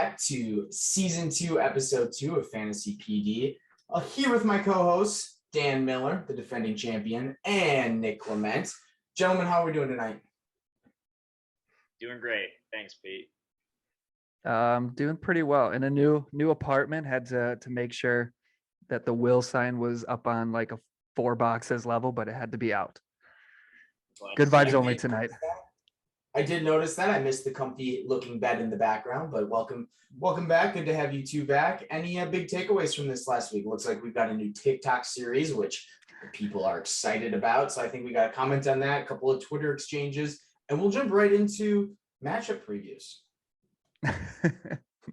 back to season 2, episode 2 of Fantasy PD. Here with my co-hosts, Dan Miller, the defending champion, and Nick Clement. Gentlemen, how are we doing tonight? Doing great. Thanks, Pete. Doing pretty well. In a new apartment, had to make sure that the will sign was up on like a 4 boxes level, but it had to be out. Good vibes only tonight. I did notice that. I missed the comfy looking bed in the background, but welcome back. Good to have you two back. Any big takeaways from this last week? Looks like we've got a new TikTok series, which people are excited about. So I think we got a comment on that, a couple of Twitter exchanges, and we'll jump right into matchup previews.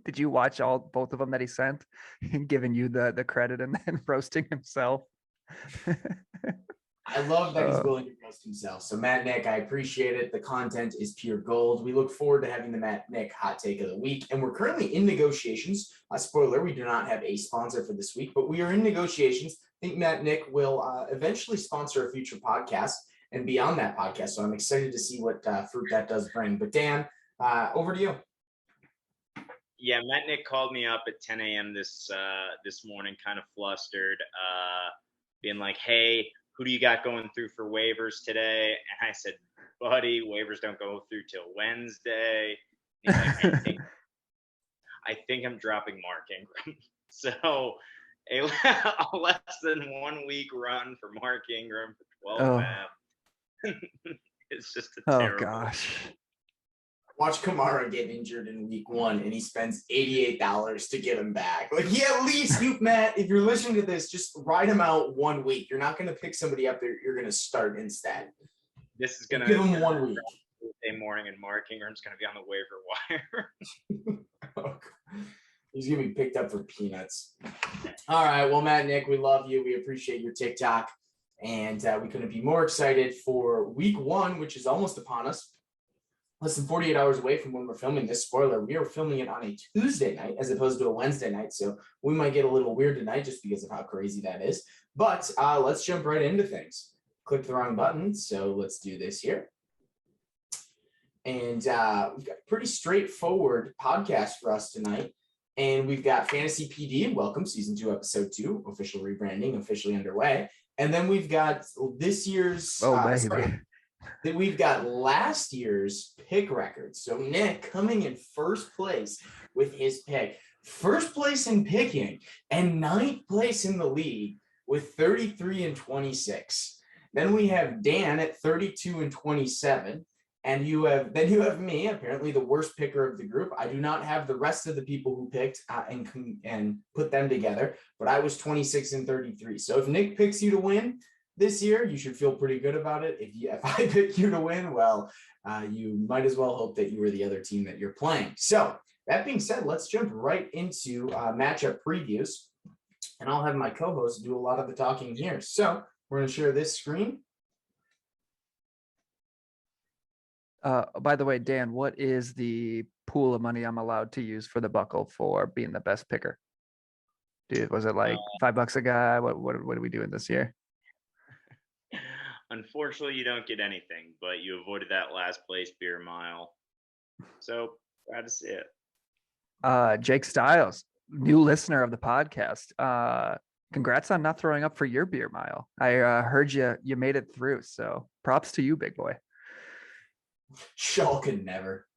Did you watch both of them that he sent, giving you the credit and then roasting himself? I love that he's willing to roast himself. So Matt Nick, I appreciate it. The content is pure gold. We look forward to having the Matt Nick hot take of the week. And we're currently in negotiations. Spoiler, we do not have a sponsor for this week, but we are in negotiations. I think Matt Nick will eventually sponsor a future podcast and be on that podcast. So I'm excited to see what fruit that does bring. But Dan, over to you. Yeah, Matt Nick called me up at 10 a.m. this morning, kind of flustered, being like, hey, who do you got going through for waivers today? And I said, buddy, waivers don't go through till Wednesday. He's like, I think I'm dropping Mark Ingram. So a less than 1 week run for Mark Ingram for 12 map. It's just a terrible. Oh, gosh. Watch Kamara get injured in week 1 and he spends $88 to get him back. Like, he at least, Matt, if you're listening to this, just ride him out 1 week. You're not going to pick somebody up there you're going to start instead. This is going to give him 1 week. Tuesday morning and Mark Ingram's going to be on the waiver wire. He's going to be picked up for peanuts. All right. Well, Matt, Nick, we love you. We appreciate your TikTok. And we couldn't be more excited for week 1, which is almost upon us. Less than 48 hours away from when we're filming this. Spoiler, we are filming it on a Tuesday night as opposed to a Wednesday night. So we might get a little weird tonight just because of how crazy that is. But let's jump right into things. Click the wrong button. So let's do this here. And we've got a pretty straightforward podcast for us tonight. And we've got Fantasy PD. Welcome, season 2, episode 2, official rebranding, officially underway. And then we've got this year's we've got last year's pick records. So Nick coming in first place with his pick. First place in picking and 9th place in the league with 33 and 26. Then we have Dan at 32 and 27. And you have me, apparently the worst picker of the group. I do not have the rest of the people who picked and put them together, but I was 26 and 33. So if Nick picks you to win this year, you should feel pretty good about it. If I pick you to win, well, you might as well hope that you were the other team that you're playing. So that being said, let's jump right into matchup previews, and I'll have my co-host do a lot of the talking here. So we're going to share this screen. By the way, Dan, what is the pool of money I'm allowed to use for the buckle for being the best picker? Dude, was it like $5 a guy? What are we doing this year? Unfortunately, you don't get anything, but you avoided that last place beer mile. So glad to see it. Jake Stiles, new listener of the podcast. Congrats on not throwing up for your beer mile. I heard you made it through, so props to you, big boy. Shaw could never.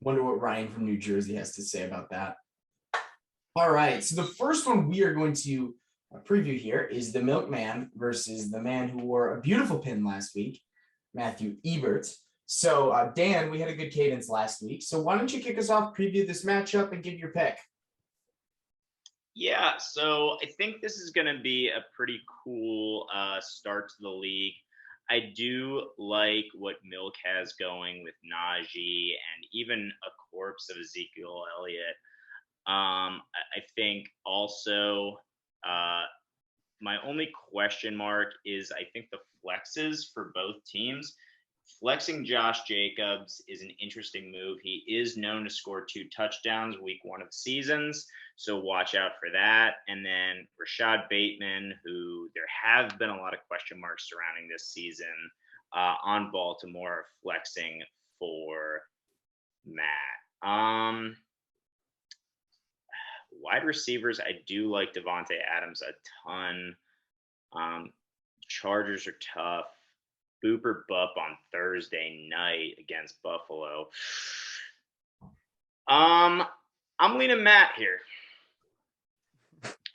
Wonder what Ryan from New Jersey has to say about that. All right, so the first one we are going to preview here is the Milkman versus the man who wore a beautiful pin last week, Matthew Ebert. So Dan, we had a good cadence last week. So why don't you kick us off, preview this matchup, and give your pick? Yeah, so I think this is going to be a pretty cool start to the league. I do like what Milk has going with Najee and even a corpse of Ezekiel Elliott. I think also my only question mark is I think the flexes for both teams. Flexing Josh Jacobs is an interesting move. He is known to score 2 touchdowns week 1 of seasons, so watch out for that. And then Rashad Bateman, who there have been a lot of question marks surrounding this season on Baltimore, flexing for Matt. Wide receivers, I do like Devontae Adams a ton. Chargers are tough. Booper Bupp on Thursday night against Buffalo. I'm leaning Matt here.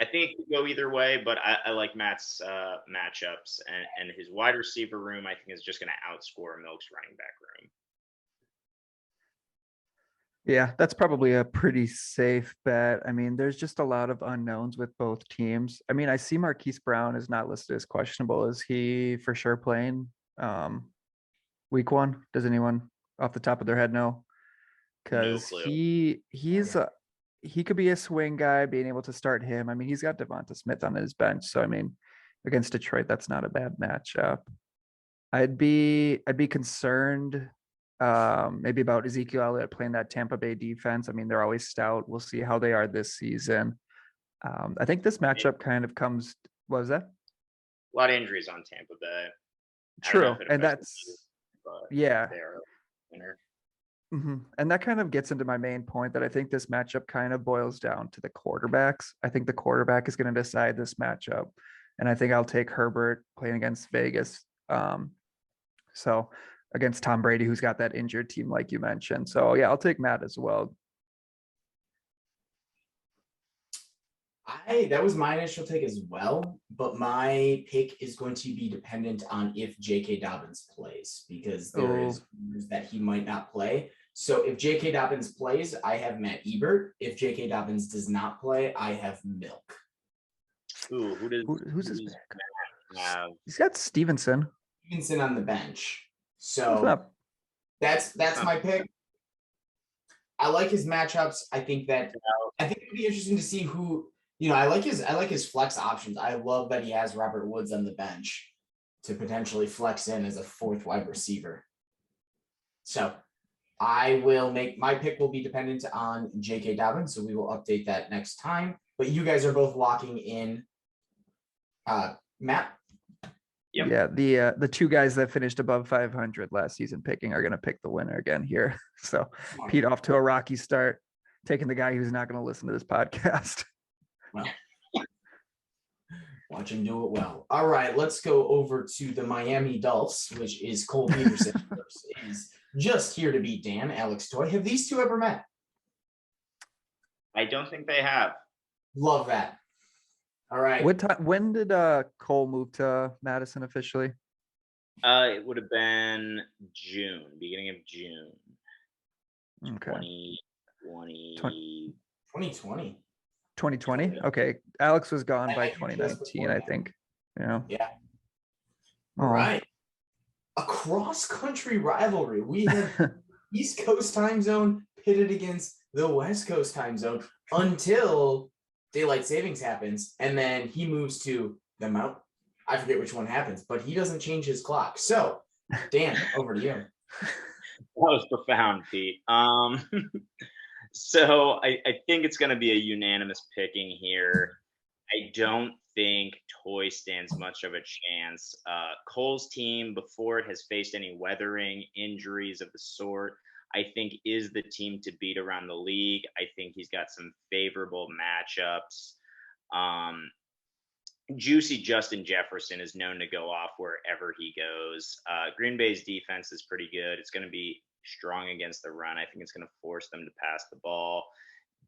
I think it could go either way, but I like Matt's matchups, and his wide receiver room, I think, is just going to outscore Milk's running back room. Yeah, that's probably a pretty safe bet. I mean, there's just a lot of unknowns with both teams. I mean, I see Marquise Brown is not listed as questionable. Is he for sure playing week one? Does anyone off the top of their head know? Because clue. he could be a swing guy, being able to start him. I mean, he's got Devonta Smith on his bench, so I mean, against Detroit, that's not a bad matchup. I'd be concerned maybe about Ezekiel Elliott playing that Tampa Bay defense. I mean, they're always stout. We'll see how they are this season. I think this matchup kind of comes. What was that? A lot of injuries on Tampa Bay. True, and that's yeah. They are a winner. And that kind of gets into my main point that I think this matchup kind of boils down to the quarterbacks. I think the quarterback is going to decide this matchup, and I think I'll take Herbert playing against Vegas. So against Tom Brady, who's got that injured team, like you mentioned. So yeah, I'll take Matt as well. That was my initial take as well, but my pick is going to be dependent on if J.K. Dobbins plays, because there is rumors that he might not play. So if J.K. Dobbins plays, I have Matt Ebert. If J.K. Dobbins does not play, I have Milk. Ooh, who's his pick? He's got Stevenson on the bench. So that's my pick. I like his matchups. I think it'd be interesting to see who, I like his flex options. I love that he has Robert Woods on the bench to potentially flex in as a fourth wide receiver. So I will my pick will be dependent on J.K. Dobbins. So we will update that next time. But you guys are both locking in Matt. Yep. Yeah, the two guys that finished above 500 last season picking are going to pick the winner again here. So Pete off to a rocky start, taking the guy who's not going to listen to this podcast. Well, watch him do it well. All right, let's go over to the Miami Dolphins, which is Cole Peterson is just here to beat Dan, Alex Toy. Have these two ever met? I don't think they have. Love that. All right. When did Cole move to Madison officially? It would have been June, beginning of June. Okay. 2020. 2020? Okay. Alex was gone by 2019, I think. Yeah. All right. A cross-country rivalry. We have East Coast time zone pitted against the West Coast time zone until daylight savings happens, and then he moves to the mountain. I forget which one happens, but he doesn't change his clock. So, Dan, over to you. That was profound, Pete. So I think it's going to be a unanimous picking here. I don't think Toy stands much of a chance. Cole's team, before it has faced any weathering, injuries of the sort, I think is the team to beat around the league. I think he's got some favorable matchups. Juicy Justin Jefferson is known to go off wherever he goes. Green Bay's defense is pretty good. It's going to be strong against the run. I think it's going to force them to pass the ball.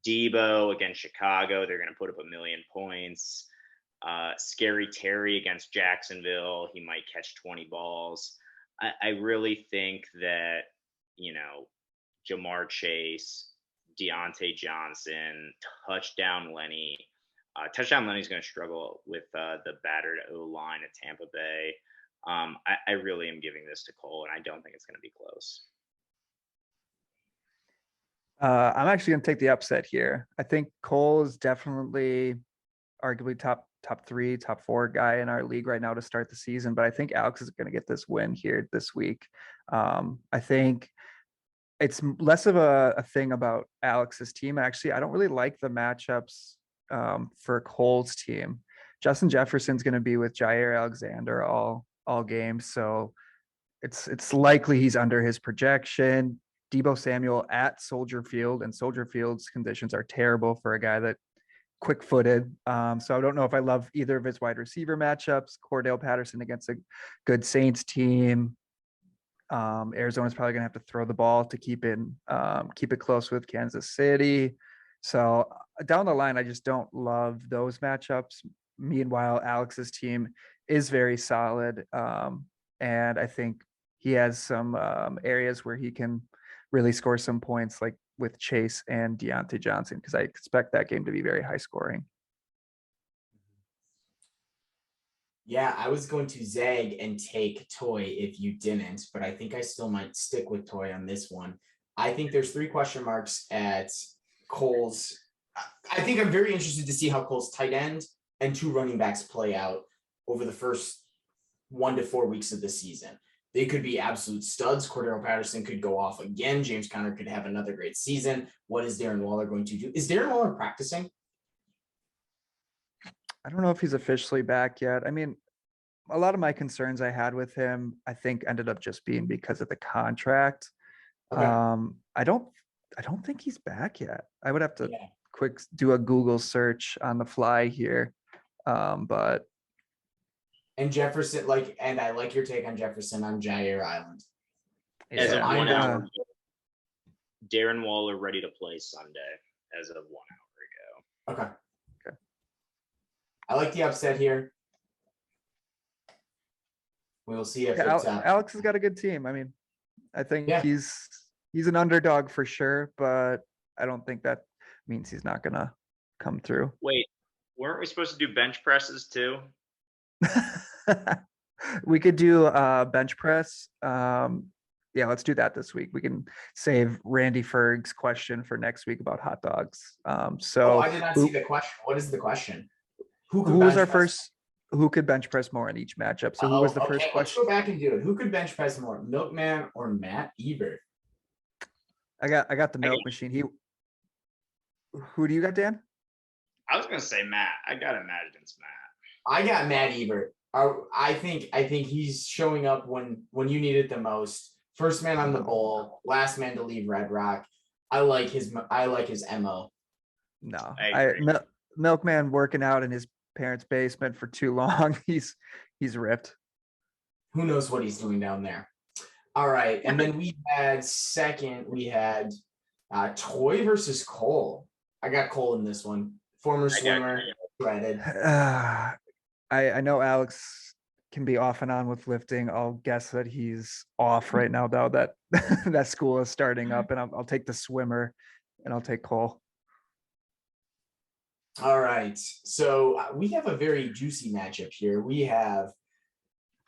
Debo against Chicago, they're going to put up 1 million points. Scary Terry against Jacksonville, he might catch 20 balls. I really think that, Jamar Chase, Deontay Johnson, Touchdown Lenny. Touchdown Lenny's going to struggle with the battered O-line at Tampa Bay. I really am giving this to Cole, and I don't think it's going to be close. I'm actually going to take the upset here. I think Cole is definitely arguably top 3, top 4 guy in our league right now to start the season, but I think Alex is going to get this win here this week. I think it's less of a thing about Alex's team. Actually, I don't really like the matchups for Cole's team. Justin Jefferson's going to be with Jair Alexander all game, so it's likely he's under his projection. Debo Samuel at Soldier Field, and Soldier Field's conditions are terrible for a guy that quick-footed. So I don't know if I love either of his wide receiver matchups. Cordell Patterson against a good Saints team. Arizona's probably gonna have to throw the ball to keep it close with Kansas City. So down the line, I just don't love those matchups. Meanwhile, Alex's team is very solid, and I think he has some areas where he can really score some points, like with Chase and Deontay Johnson, because I expect that game to be very high scoring. Yeah, I was going to zag and take Toy if you didn't, but I think I still might stick with Toy on this one. I think there's 3 question marks at Cole's. I think I'm very interested to see how Cole's tight end and 2 running backs play out over the first 1 to 4 weeks of the season. They could be absolute studs. Cordero Patterson could go off again. James Conner could have another great season. What is Darren Waller going to do? Is Darren Waller practicing? I don't know if he's officially back yet. I mean, a lot of my concerns I had with him, I think ended up just being because of the contract. Okay. I don't think he's back yet. I would have to Yeah. quick do a Google search on the fly here. But And Jefferson, and I like your take on Jefferson on Jair Island. As of yeah, 1 hour, Darren Waller ready to play Sunday as of 1 hour ago. Okay. I like the upset here. We will see if Alex has got a good team. I mean, I think he's an underdog for sure, but I don't think that means he's not gonna come through. Wait, weren't we supposed to do bench presses too? We could do bench press. Yeah, let's do that this week. We can save Randy Ferg's question for next week about hot dogs. So I did not see the question. What is the question? Who was our first? Who could bench press more in each matchup? So who was the first question? Let's go back and do it. Who could bench press more, Milkman or Matt Ebert? I got the milk machine. Who do you got, Dan? I was gonna say Matt. I gotta imagine it's Matt. I got Matt Ebert. I think he's showing up when you need it the most. First man on the ball, last man to leave Red Rock. I like his MO. No, Milkman working out in his parents' basement for too long. He's ripped. Who knows what he's doing down there? All right, and then we had Toy versus Cole. I got Cole in this one. Former swimmer, shredded. I know Alex can be off and on with lifting. I'll guess that he's off right now, though. That school is starting up, and I'll take the swimmer, and I'll take Cole. All right, so we have a very juicy matchup here. We have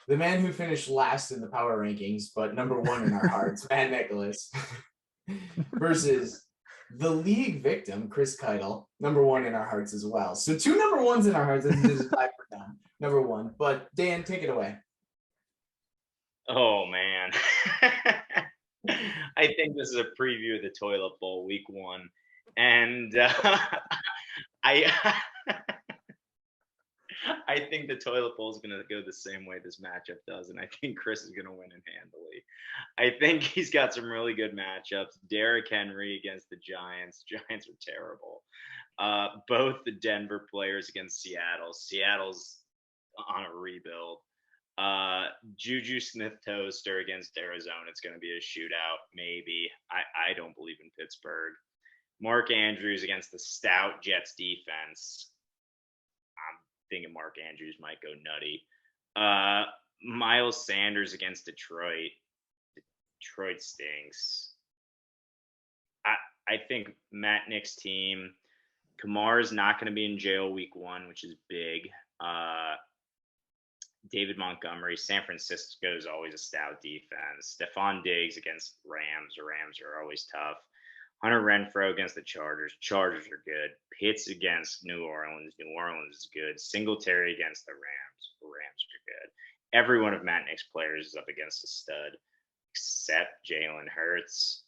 the man who finished last in the power rankings, but number 1 in our hearts, Matt Nicholas, versus the league victim, Chris Keitel, number 1 in our hearts as well. So 2 number 1s in our hearts, and this is 5 for them, number 1. But Dan, take it away. Oh man, I think this is a preview of the Toilet Bowl week 1, and I think the Toilet Bowl is going to go the same way this matchup does, and I think Chris is going to win it handily. I think he's got some really good matchups. Derrick Henry against the Giants. Giants are terrible. Both the Denver players against Seattle. Seattle's on a rebuild. Juju Smith-Toaster against Arizona. It's going to be a shootout, maybe. I don't believe in Pittsburgh. Mark Andrews against the stout Jets defense. I'm thinking Mark Andrews might go nutty. Miles Sanders against Detroit. Detroit stinks. I think Matt Nick's team. Kamara's not going to be in jail week 1, which is big. David Montgomery, San Francisco is always a stout defense. Stephon Diggs against Rams. The Rams are always tough. Hunter Renfrow against the Chargers. Chargers are good. Pitts against New Orleans. New Orleans is good. Singletary against the Rams. The Rams are good. Every one of Matt Nick's players is up against a stud, except Jalen Hurts.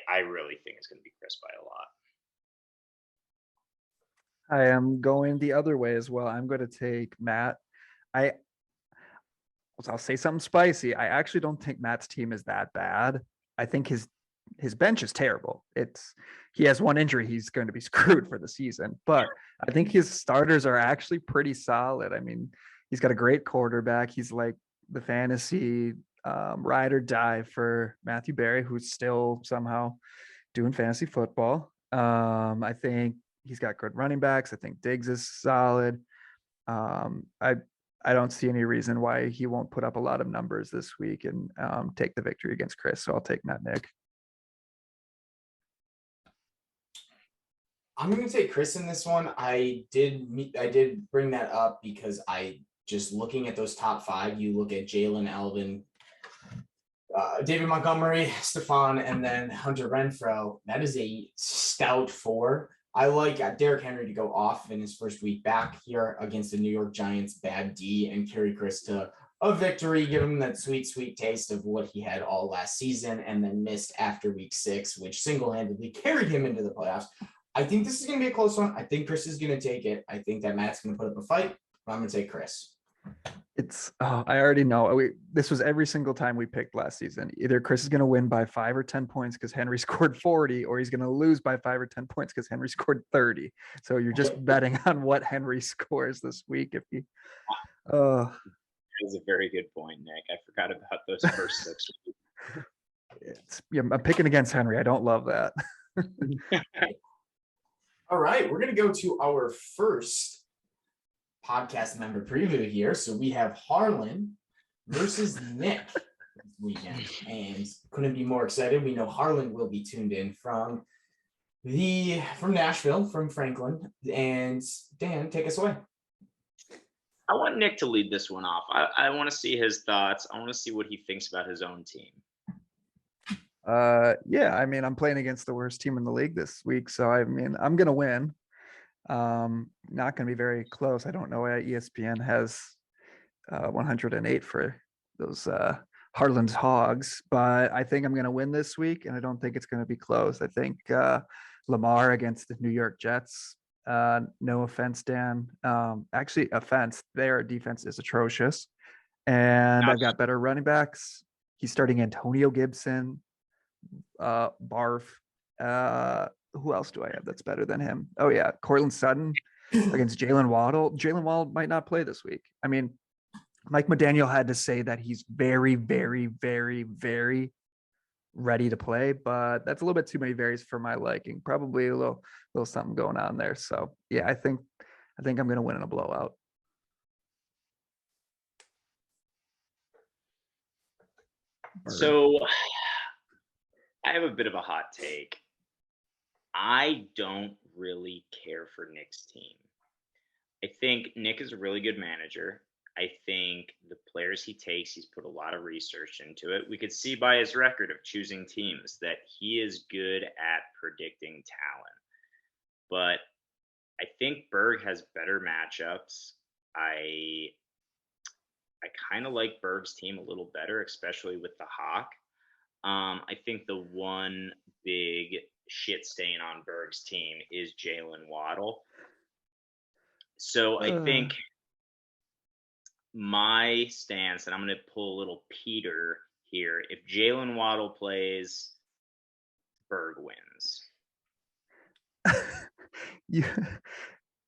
I really think it's going to be Chris by a lot. I am going the other way as well. I'm going to take Matt. I'll say something spicy. I actually don't think Matt's team is that bad. I think his his bench is terrible. He has one injury, he's going to be screwed for the season. But I think his starters are actually pretty solid. I mean, he's got a great quarterback. He's like the fantasy ride or die for Matthew Berry, who's still somehow doing fantasy football. I think he's got good running backs. I think Diggs is solid. I don't see any reason why he won't put up a lot of numbers this week and take the victory against Chris. So I'll take Matt Nick. I'm going to take Chris in this one. I did bring that up because I just looking at those top five, you look at Jalen, Alvin, David Montgomery, Stefan, and then Hunter Renfrow. That is a stout four. I like Derrick Henry to go off in his first week back here against the New York Giants bad D and carry Chris to a victory, give him that sweet, sweet taste of what he had all last season and then missed after week 6, which single-handedly carried him into the playoffs. I think this is going to be a close one. I think Chris is going to take it. I think that Matt's going to put up a fight, but I'm going to take Chris. I already know. This was every single time we picked last season. Either Chris is going to win by 5 or 10 points because Henry scored 40, or he's going to lose by 5 or 10 points because Henry scored 30. So you're just betting on what Henry scores this week. If he, that is a very good point, Nick. I forgot about those first 6 weeks. I'm picking against Henry. I don't love that. All right, we're going to go to our first podcast member preview here. So we have Harlan versus Nick this weekend, and couldn't be more excited. We know Harlan will be tuned in from Nashville, from Franklin. And Dan, take us away. I want Nick to lead this one off. I want to see his thoughts. I want to see what he thinks about his own team. Yeah, I mean, I'm playing against the worst team in the league this week, so I mean, I'm gonna win. Not gonna be very close. I don't know why ESPN has 108 for those Harlan's Hogs, but I think I'm gonna win this week, and I don't think it's gonna be close. I think Lamar against the New York Jets. No offense, Dan. Actually, offense. Their defense is atrocious, and I've got better running backs. He's starting Antonio Gibson. Barf. Who else do I have that's better than him? Oh yeah, Cortland Sutton against Jalen Waddle. Jalen Waddle might not play this week. I mean, Mike McDaniel had to say that he's very, very, very, very ready to play, but that's a little bit too many varies for my liking. Probably a little something going on there. So yeah, I think I'm gonna win in a blowout. So I have a bit of a hot take. I don't really care for Nick's team. I think Nick is a really good manager. I think the players he takes, he's put a lot of research into it. We could see by his record of choosing teams that he is good at predicting talent. But I think Berg has better matchups. I kind of like Berg's team a little better, especially with the Hawk. I think the one big shit stain on Berg's team is Jalen Waddle. So I think my stance, and I'm going to pull a little Peter here, if Jalen Waddle plays, Berg wins.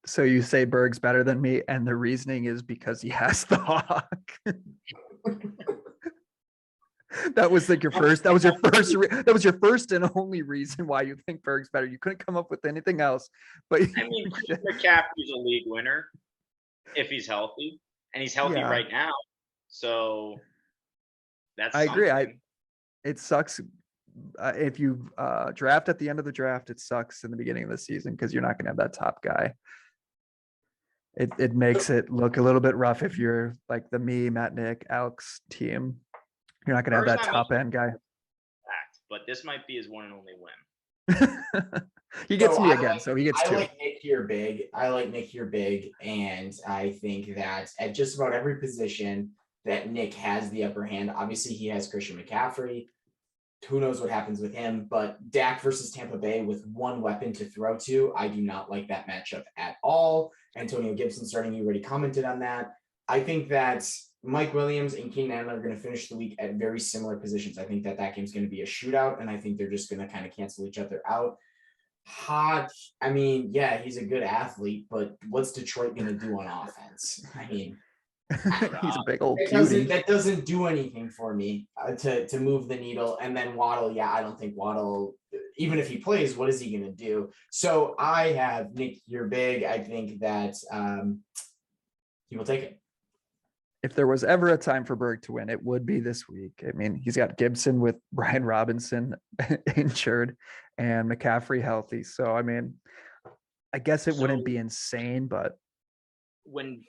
So you say Berg's better than me, and the reasoning is because he has the Hawk. That was like your first. That was your first and only reason why you think Berg's better. You couldn't come up with anything else. But I mean, McCaffrey's a league winner if he's healthy, and he's healthy right now. So that's. I agree. It sucks if you draft at the end of the draft. It sucks in the beginning of the season because you're not going to have that top guy. It makes it look a little bit rough if you're like the Matt, Nick, Alex team. You're not going to have that top end guy. But this might be his one and only win. He gets me again, so he gets 2. I like Nick here big. And I think that at just about every position that Nick has the upper hand. Obviously, he has Christian McCaffrey. Who knows what happens with him? But Dak versus Tampa Bay with one weapon to throw to, I do not like that matchup at all. Antonio Gibson starting, you already commented on that. I think that Mike Williams and Keenan Allen are going to finish the week at very similar positions. I think that game's going to be a shootout, and I think they're just going to kind of cancel each other out. Hodge, I mean, yeah, he's a good athlete, but what's Detroit going to do on offense? I mean, He's a big old that doesn't do anything for me to move the needle. And then Waddle, yeah, I don't think Waddle, even if he plays, what is he going to do? So I have Nick, you're big. I think that he will take it. If there was ever a time for Berg to win, it would be this week. I mean, he's got Gibson with Brian Robinson injured and McCaffrey healthy. So, I mean, I guess it wouldn't be insane, but when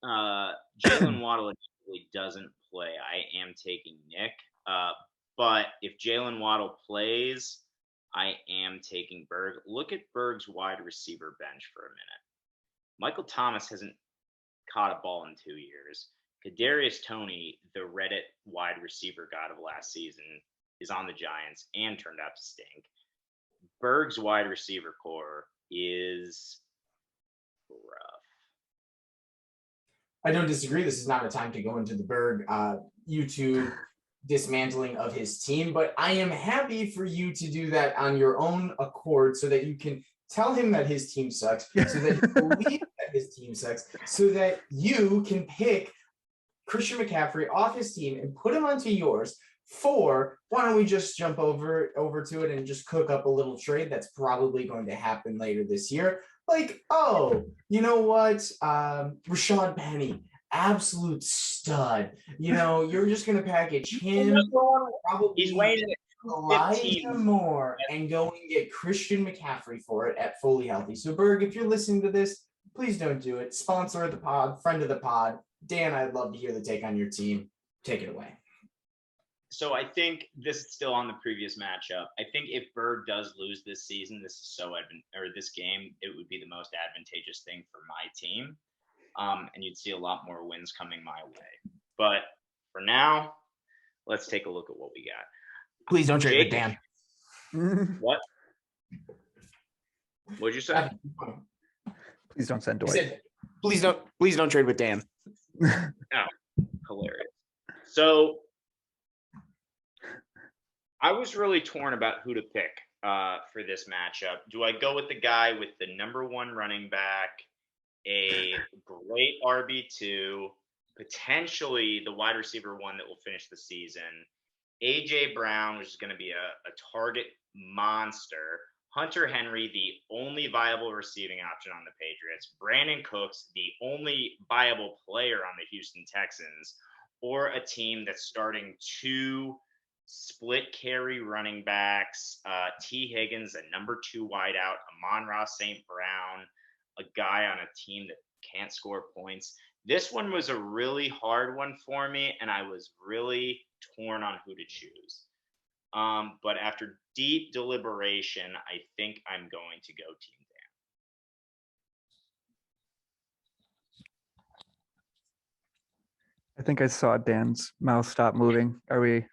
Jalen Waddle actually doesn't play, I am taking Nick. But if Jalen Waddle plays, I am taking Berg. Look at Berg's wide receiver bench for a minute. Michael Thomas hasn't caught a ball in 2 years. Kadarius Toney, the Reddit wide receiver god of last season, is on the Giants and turned out to stink. Berg's wide receiver core is rough. I don't disagree. This is not a time to go into the Berg YouTube dismantling of his team, but I am happy for you to do that on your own accord so that you can tell him that his team sucks, so that you believe that his team sucks, so that you can pick Christian McCaffrey off his team and put him onto yours. For why don't we just jump over to it and just cook up a little trade that's probably going to happen later this year. Like, oh, you know what? Rashad Penny, absolute stud. You know, you're just going to package him, probably he's weighing Elijah Moore, and go and get Christian McCaffrey for it at fully healthy. So, Berg, if you're listening to this, please don't do it. Sponsor of the pod, friend of the pod. Dan, I'd love to hear the take on your team. Take it away. So I think this is still on the previous matchup. I think if Berg does lose this season, this game, it would be the most advantageous thing for my team. And you'd see a lot more wins coming my way. But for now, let's take a look at what we got. Please don't trade with Dan. What? What'd you say? Please don't send Dwight. Please don't trade with Dan. Oh, hilarious. So I was really torn about who to pick for this matchup. Do I go with the guy with the number one running back, a great RB2, potentially the wide receiver one that will finish the season, AJ Brown, which is going to be a target monster, Hunter Henry, the only viable receiving option on the Patriots, Brandon Cooks, the only viable player on the Houston Texans, or a team that's starting two split carry running backs, T. Higgins, a number 2 wideout, Amon-Ra St. Brown, a guy on a team that can't score points. This one was a really hard one for me, and I was really torn on who to choose. But after deep deliberation, I think I'm going to go Team Dan. I think I saw Dan's mouth stop moving. Are we?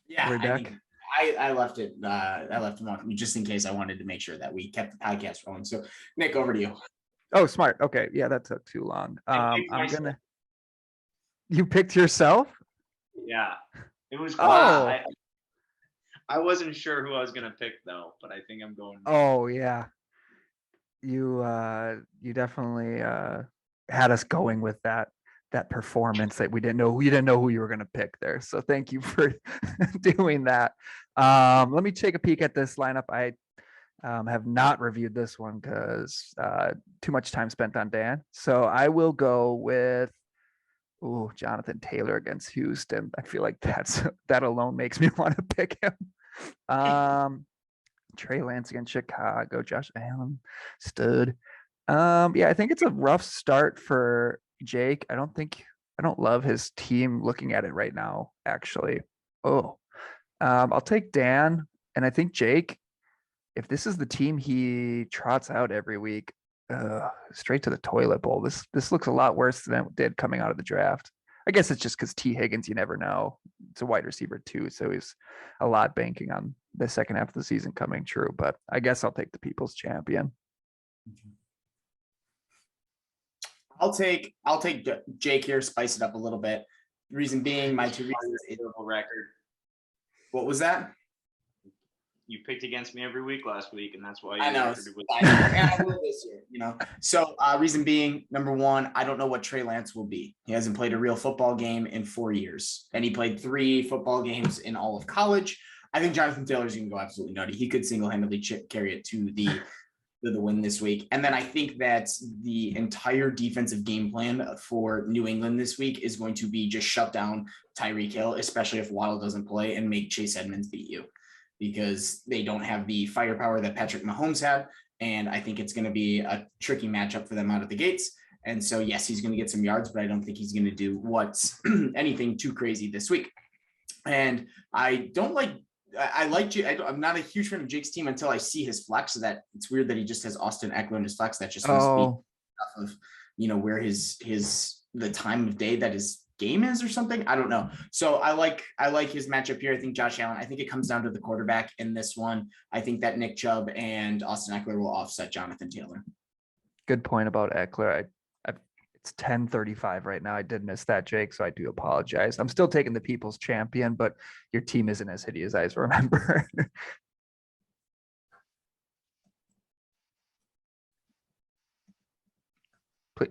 Yeah, are we back? I left it. I left him on just in case I wanted to make sure that we kept the podcast rolling. So, Nick, over to you. Oh, smart. Okay, yeah, that took too long. You picked yourself? Yeah, it was. Oh. I wasn't sure who I was gonna pick though, but I think I'm going. Oh yeah, you definitely had us going with that performance that we didn't know. You didn't know who you were gonna pick there. So thank you for doing that. Let me take a peek at this lineup. I have not reviewed this one because too much time spent on Dan. So I will go with Jonathan Taylor against Houston. I feel like that alone makes me want to pick him. Trey Lance against Chicago, Josh Allen, stud. Yeah, I think it's a rough start for Jake. I don't love his team looking at it right now, actually. I'll take Dan, and I think Jake, if this is the team he trots out every week, straight to the toilet bowl. This looks a lot worse than it did coming out of the draft. I guess it's just because T. Higgins, you never know. It's a wide receiver too, so he's a lot banking on the second half of the season coming true. But I guess I'll take the people's champion. I'll take Jake here, spice it up a little bit. Reason being, my two reasons. Record. What was that? You picked against me every week last week, and that's why I know. And I will this year, So reason being, number one, I don't know what Trey Lance will be. He hasn't played a real football game in 4 years, and he played 3 football games in all of college. I think Jonathan Taylor's going to go absolutely nutty. He could single-handedly carry it to the win this week. And then I think that the entire defensive game plan for New England this week is going to be just shut down Tyreek Hill, especially if Waddle doesn't play, and make Chase Edmonds beat you, because they don't have the firepower that Patrick Mahomes had. And I think it's going to be a tricky matchup for them out of the gates. And so, yes, he's going to get some yards, but I don't think he's going to do what's anything too crazy this week. And I like you. I'm not a huge fan of Jake's team until I see his flex. So that it's weird that he just has Austin Eckler in his flex. That just must be off of, where the time of day that his game is or something. I don't know. So I like his matchup here. I think Josh Allen. I think it comes down to the quarterback in this one. I think that Nick Chubb and Austin Eckler will offset Jonathan Taylor. Good point about Eckler. It's 10:35 right now. I did miss that, Jake, so I do apologize. I'm still taking the people's champion, but your team isn't as hideous as I remember.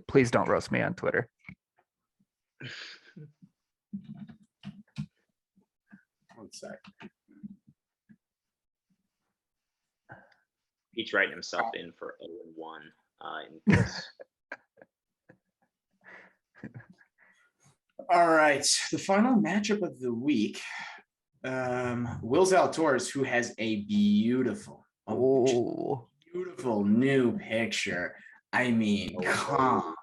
Please don't roast me on Twitter. One sec. He's writing himself in for 0-1 in this. All right, the final matchup of the week. Will Zalatoris, who has a beautiful new picture. I mean, come on.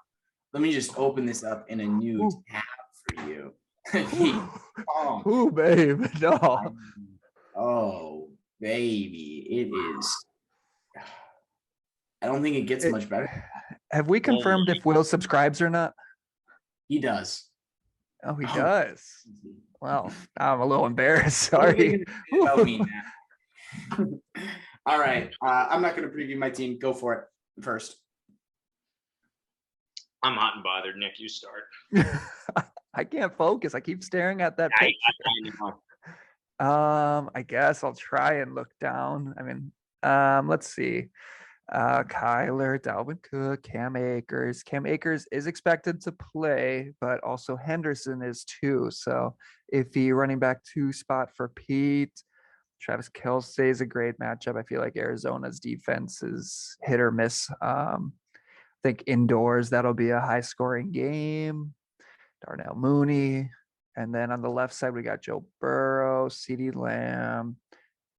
Let me just open this up in a new tab for you. Ooh, babe, no. Oh, baby, it is. I don't think it gets much better. Have we confirmed if Will subscribes or not? He does. Oh, he does. Well, I'm a little embarrassed. Sorry. All right. I'm not going to preview my team. Go for it first. I'm hot and bothered. Nick, you start. I can't focus. I keep staring at that picture. I guess I'll try and look down. I mean, let's see. Kyler, Dalvin Cook, Cam Akers. Cam Akers is expected to play, but also Henderson is too. So if he running back 2 spot for Pete, Travis Kelce is a great matchup. I feel like Arizona's defense is hit or miss. I think indoors, that'll be a high scoring game. Darnell Mooney. And then on the left side, we got Joe Burrow, CeeDee Lamb,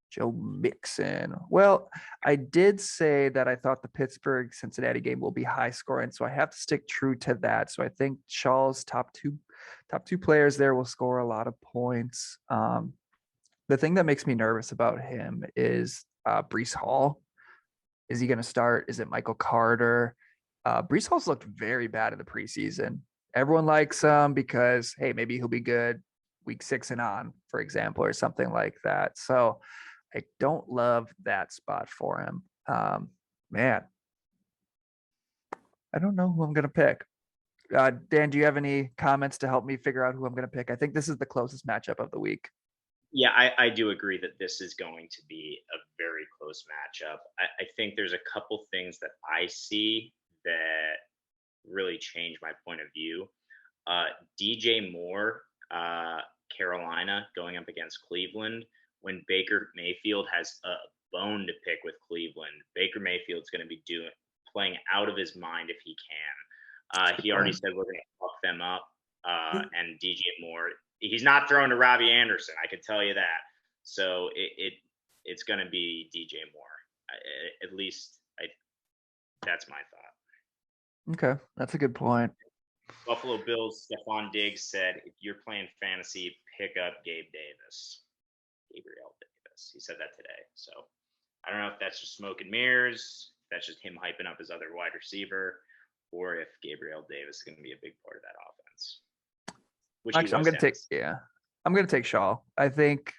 Joe Mixon. Well, I did say that I thought the Pittsburgh-Cincinnati game will be high scoring, so I have to stick true to that. So I think Shaw's top two players there will score a lot of points. The thing that makes me nervous about him is Breece Hall. Is he going to start? Is it Michael Carter? Breece Hall's looked very bad in the preseason. Everyone likes him because, hey, maybe he'll be good week 6 and on, for example, or something like that. So I don't love that spot for him. Man, I don't know who I'm going to pick. Dan, do you have any comments to help me figure out who I'm going to pick? I think this is the closest matchup of the week. Yeah, I do agree that this is going to be a very close matchup. I think there's a couple things that I see that really change my point of view. DJ Moore, Carolina, going up against Cleveland. When Baker Mayfield has a bone to pick with Cleveland, Baker Mayfield's going to be playing out of his mind if he can. He already said we're going to fuck them up. And DJ Moore, he's not throwing to Robbie Anderson, I can tell you that. So it's going to be DJ Moore. At least that's my thought. Okay, that's a good point. Buffalo Bills, Stephon Diggs said, if you're playing fantasy, pick up Gabriel Davis. He said that today. So I don't know if that's just smoke and mirrors, if that's just him hyping up his other wide receiver, or if Gabriel Davis is going to be a big part of that offense. Actually, I'm going to take Shaw. I think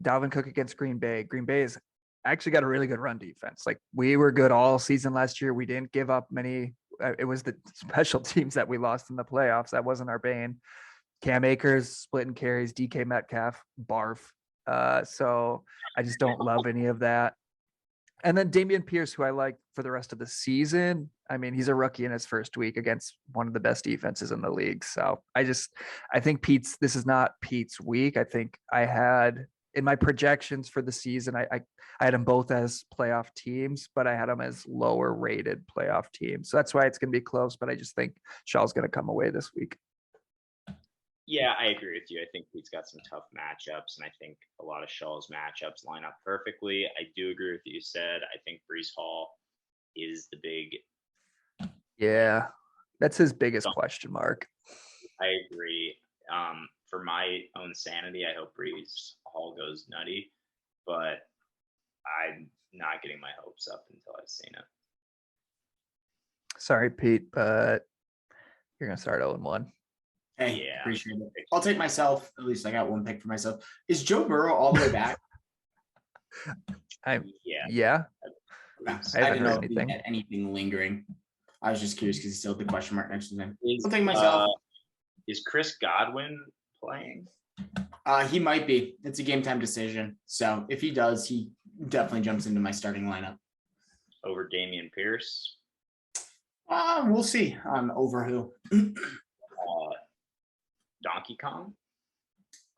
Dalvin Cook against Green Bay. Green Bay has actually got a really good run defense. Like, we were good all season last year. We didn't give up many it was the special teams that we lost in the playoffs. That wasn't our bane. Cam Akers splitting carries, DK Metcalf, barf. So I just don't love any of that. And then Dameon Pierce, who I like for the rest of the season. I mean, he's a rookie in his first week against one of the best defenses in the league. So I think this is not Pete's week. I think I had in my projections for the season, I had them both as playoff teams, but I had them as lower rated playoff teams. So that's why it's going to be close. But I just think Shaw's going to come away this week. Yeah, I agree with you. I think Pete's got some tough matchups, and I think a lot of Shaw's matchups line up perfectly. I do agree with what you said. I think Breece Hall is the big. Yeah, that's his biggest question mark. I agree. For my own sanity, I hope Breece Hall goes nutty, but I'm not getting my hopes up until I've seen it. Sorry, Pete, but you're going to start 0-1. Hey, yeah, appreciate it. I'll take myself. At least I got one pick for myself. Is Joe Burrow all the way back? Yeah. I didn't know if he had anything lingering. I was just curious because he's still the question mark next to him. I'll take myself. Is Chris Godwin playing? He might be. It's a game time decision. So if he does, he definitely jumps into my starting lineup. Over Dameon Pierce? We'll see on over who. Donkey Kong?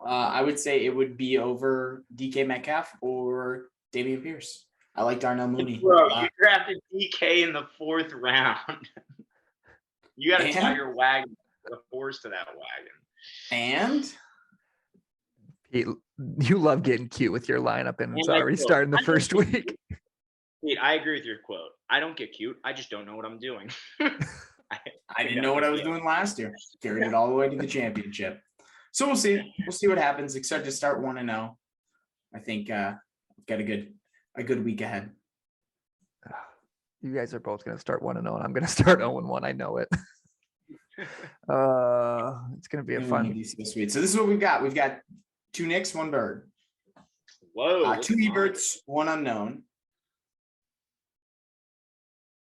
I would say it would be over DK Metcalf or Dameon Pierce. I like Darnell Mooney. Bro, you drafted DK in the 4th round. You got to tie your wagon, the horse to that wagon. And Pete, you love getting cute with your lineup, and it's already starting the first week. Pete, I agree with your quote. I don't get cute. I just don't know what I'm doing. I didn't know what I was doing last year. Carried it all the way to the championship. So we'll see. We'll see what happens. Excited to start 1-0. I think we've got a good week ahead. You guys are both going to start 1-0, and I'm going to start 0-1. I know it. It's going to be a fun. So sweet. So this is what we've got. We've got 2 Knicks, 1 Bird. Whoa. 2 Eberts, 1 unknown.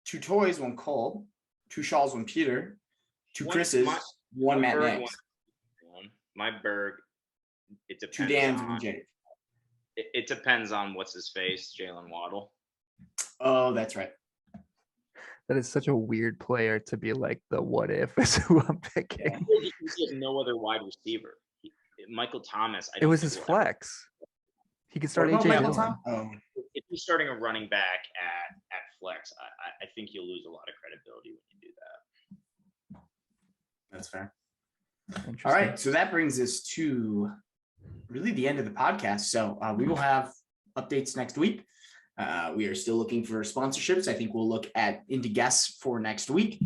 2 Toys, 1 Cole. 2 Shaws, 1 Peter. 2 Chris's, 1 Matt Nix. My Berg, it depends. 2 Dan's, 1 Jake. It depends on what's his face, Jalen Waddle. Oh, that's right. That is such a weird player to be like the what if is who I'm picking. He has no other wide receiver. Michael Thomas. It was his flex. He could start AJ Dillon. If he's starting a running back at flex, I think you'll lose a lot of credibility when you do that. That's fair. All right, so that brings us to really the end of the podcast. So we will have updates next week. We are still looking for sponsorships. I think we'll look into guests for next week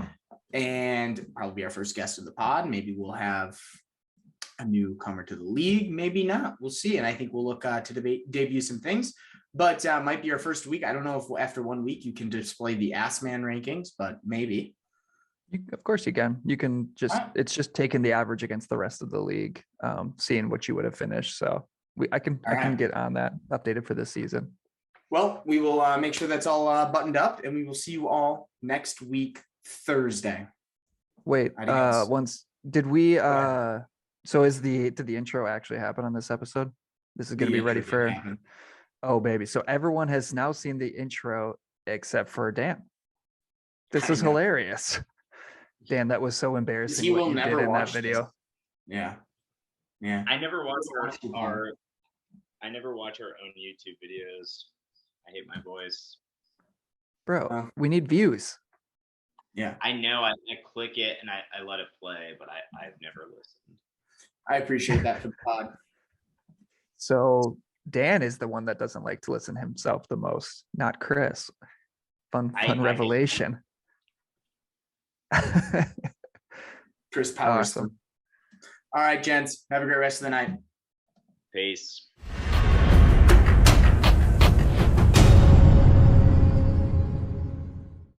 and probably be our first guest of the pod. Maybe we'll have a newcomer to the league. Maybe not. We'll see. And I think we'll look to debut some things, but might be our first week. I don't know if after 1 week you can display the Ass Man rankings, but maybe. Of course you can. You can just, it's just taking the average against the rest of the league, seeing what you would have finished. So I can get on that updated for this season. Well, we will make sure that's all buttoned up, and we will see you all next week, Thursday. Wait, did we, so did the intro actually happen on this episode? This is going to be ready for, oh baby. So everyone has now seen the intro except for Dan. This is hilarious. Dan, that was so embarrassing. He will never did in that video. This. Yeah. Yeah. I never watch our own YouTube videos. I hate my voice. Bro, we need views. Yeah. I know. I click it and I let it play, but I've never listened. I appreciate that for the pod. So Dan is the one that doesn't like to listen himself the most, not Chris. Fun revelation. Chris Powers. Awesome. All right, gents. Have a great rest of the night. Peace.